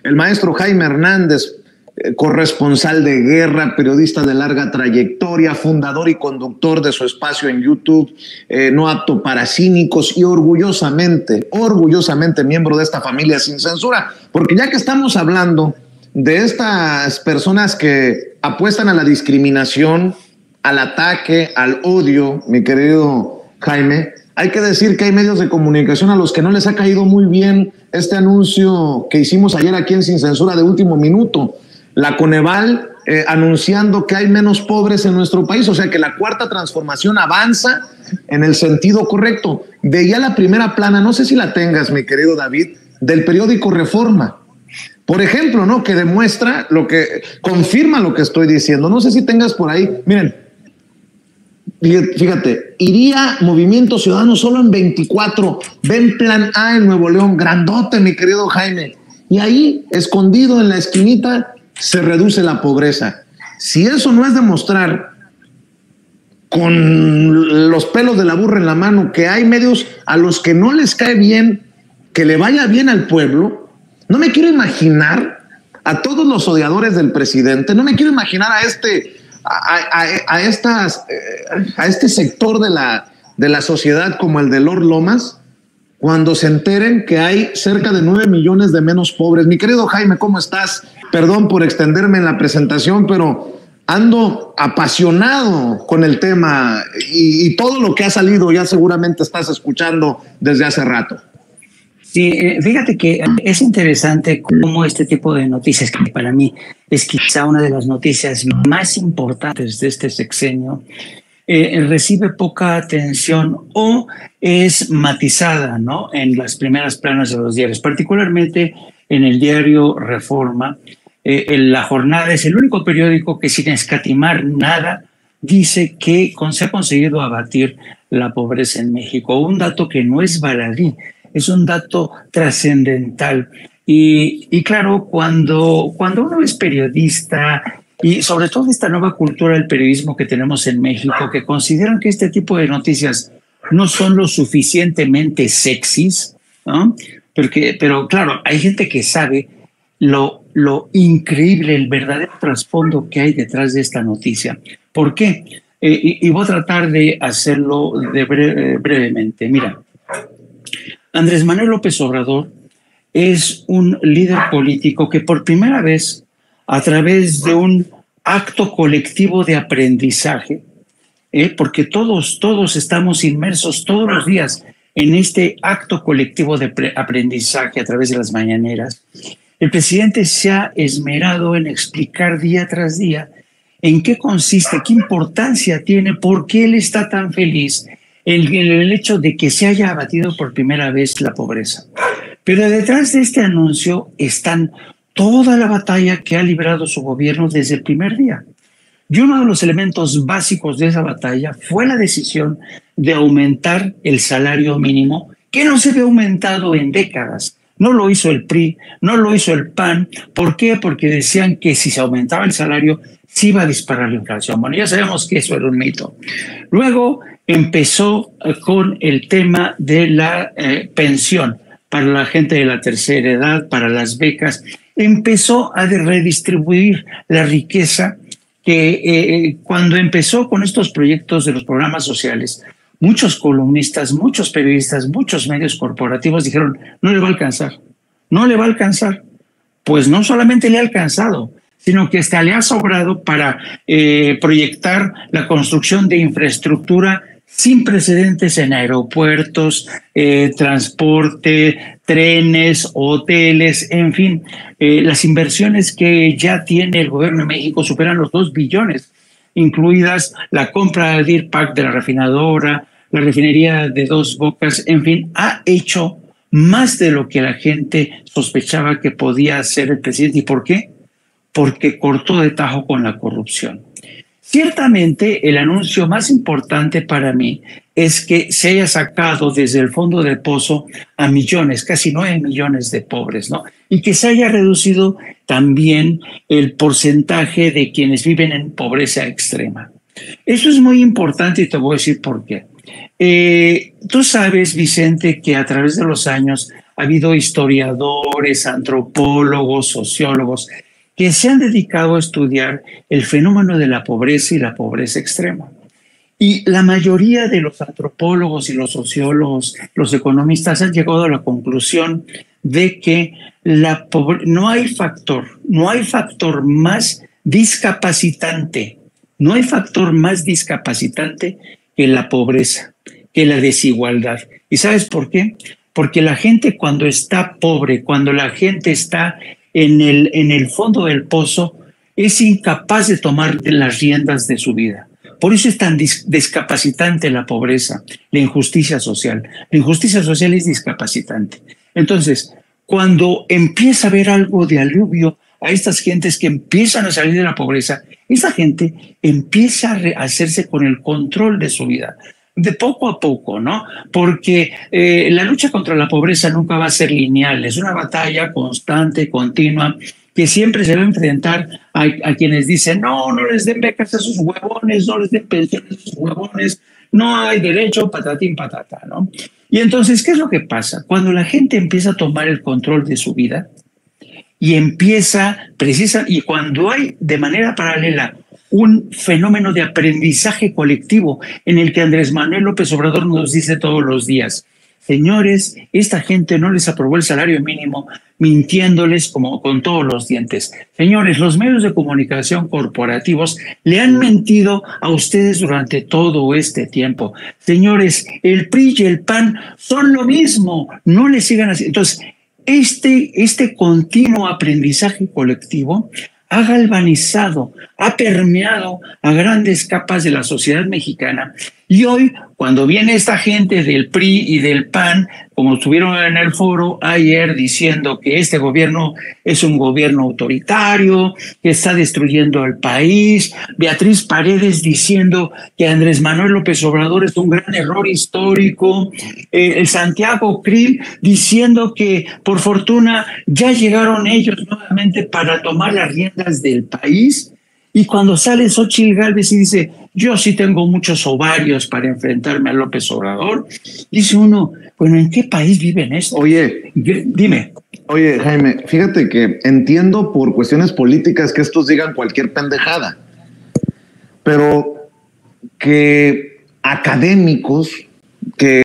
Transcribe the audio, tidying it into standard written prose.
el maestro Jaime Hernández, corresponsal de guerra, periodista de larga trayectoria, fundador y conductor de su espacio en YouTube, No Apto para Cínicos, y orgullosamente miembro de esta familia sin censura, porque ya que estamos hablando de estas personas que apuestan a la discriminación, al ataque, al odio, mi querido Jaime, hay que decir que hay medios de comunicación a los que no les ha caído muy bien este anuncio que hicimos ayer aquí en Sin Censura de último minuto. La Coneval anunciando que hay menos pobres en nuestro país, o sea que la cuarta transformación avanza en el sentido correcto. Veía la primera plana, no sé si la tengas, mi querido David, del periódico Reforma, por ejemplo, ¿no? Que demuestra confirma lo que estoy diciendo. No sé si tengas por ahí, miren, fíjate, iría Movimiento Ciudadano solo en 24, ven Plan A en Nuevo León, grandote, mi querido Jaime, y ahí, escondido en la esquinita, se reduce la pobreza. Si eso no es demostrar con los pelos de la burra en la mano que hay medios a los que no les cae bien que le vaya bien al pueblo, no me quiero imaginar a todos los odiadores del presidente, no me quiero imaginar a este sector de la sociedad como el de Lord Lomas, cuando se enteren que hay cerca de 9 millones de menos pobres. Mi querido Jaime, ¿cómo estás? Perdón por extenderme en la presentación, pero ando apasionado con el tema y todo lo que ha salido ya seguramente estás escuchando desde hace rato. Sí, fíjate que es interesante cómo este tipo de noticias, que para mí es quizá una de las noticias más importantes de este sexenio, recibe poca atención o es matizada, ¿no?, en las primeras planas de los diarios, particularmente en el diario Reforma. La Jornada es el único periódico que, sin escatimar nada, dice que se ha conseguido abatir la pobreza en México. Un dato que no es baladí, es un dato trascendental. Y claro, cuando uno es periodista, y sobre todo esta nueva cultura del periodismo que tenemos en México, que consideran que este tipo de noticias no son lo suficientemente sexys, ¿no? Pero claro, hay gente que sabe lo increíble, el verdadero trasfondo que hay detrás de esta noticia. ¿Por qué? Y voy a tratar de hacerlo brevemente. Mira, Andrés Manuel López Obrador es un líder político que por primera vez, a través de un acto colectivo de aprendizaje, porque todos estamos inmersos todos los días en este acto colectivo de aprendizaje a través de las mañaneras, el presidente se ha esmerado en explicar día tras día en qué consiste, qué importancia tiene, por qué él está tan feliz en el hecho de que se haya abatido por primera vez la pobreza. Pero detrás de este anuncio están toda la batalla que ha librado su gobierno desde el primer día. Y uno de los elementos básicos de esa batalla fue la decisión de aumentar el salario mínimo, que no se había aumentado en décadas. No lo hizo el PRI, no lo hizo el PAN. ¿Por qué? Porque decían que si se aumentaba el salario, se iba a disparar la inflación. Bueno, ya sabemos que eso era un mito. Luego empezó con el tema de la pensión para la gente de la tercera edad, para las becas. Empezó a redistribuir la riqueza que cuando empezó con estos proyectos de los programas sociales, muchos columnistas, muchos periodistas, muchos medios corporativos dijeron, no le va a alcanzar, no le va a alcanzar. Pues no solamente le ha alcanzado, sino que hasta le ha sobrado para proyectar la construcción de infraestructura sin precedentes en aeropuertos, transporte, trenes, hoteles, en fin. Las inversiones que ya tiene el gobierno de México superan los 2 billones, incluidas la compra de Deer Park de la refinadora, la refinería de Dos Bocas, en fin, ha hecho más de lo que la gente sospechaba que podía hacer el presidente. ¿Y por qué? Porque cortó de tajo con la corrupción. Ciertamente, el anuncio más importante para mí es que se haya sacado desde el fondo del pozo a millones, casi 9 millones de pobres, ¿no? Y que se haya reducido también el porcentaje de quienes viven en pobreza extrema. Eso es muy importante y te voy a decir por qué. Tú sabes, Vicente, que a través de los años ha habido historiadores, antropólogos, sociólogos, que se han dedicado a estudiar el fenómeno de la pobreza y la pobreza extrema. Y la mayoría de los antropólogos y los sociólogos, los economistas han llegado a la conclusión de que no hay factor más discapacitante, no hay factor más discapacitante que la pobreza, que la desigualdad. ¿Y sabes por qué? Porque la gente cuando está pobre, cuando la gente está en el fondo del pozo, es incapaz de tomar las riendas de su vida. Por eso es tan discapacitante la pobreza, la injusticia social. La injusticia social es discapacitante. Entonces, cuando empieza a haber algo de alivio a estas gentes que empiezan a salir de la pobreza, esa gente empieza a hacerse con el control de su vida, de poco a poco, ¿no? Porque la lucha contra la pobreza nunca va a ser lineal, es una batalla constante, continua, que siempre se va a enfrentar a quienes dicen, no les den becas a esos huevones, no les den pensiones a esos huevones, no hay derecho, patatín, patata, ¿no? Y entonces, ¿qué es lo que pasa? Cuando la gente empieza a tomar el control de su vida y y cuando hay de manera paralela un fenómeno de aprendizaje colectivo en el que Andrés Manuel López Obrador nos dice todos los días, señores, esta gente no les aprobó el salario mínimo mintiéndoles como con todos los dientes. Señores, los medios de comunicación corporativos le han mentido a ustedes durante todo este tiempo. Señores, el PRI y el PAN son lo mismo, no le sigan así. Entonces, este continuo aprendizaje colectivo ha galvanizado, ha permeado a grandes capas de la sociedad mexicana. Y hoy, cuando viene esta gente del PRI y del PAN, como estuvieron en el foro ayer diciendo que este gobierno es un gobierno autoritario, que está destruyendo al país, Beatriz Paredes diciendo que Andrés Manuel López Obrador es un gran error histórico, el Santiago Krill diciendo que por fortuna ya llegaron ellos nuevamente para tomar las riendas del país. Y cuando sale Xóchitl Gálvez y dice, yo sí tengo muchos ovarios para enfrentarme a López Obrador, dice uno, bueno, ¿en qué país viven esto? Oye, dime. Oye, Jaime, fíjate que entiendo por cuestiones políticas que estos digan cualquier pendejada, pero que académicos que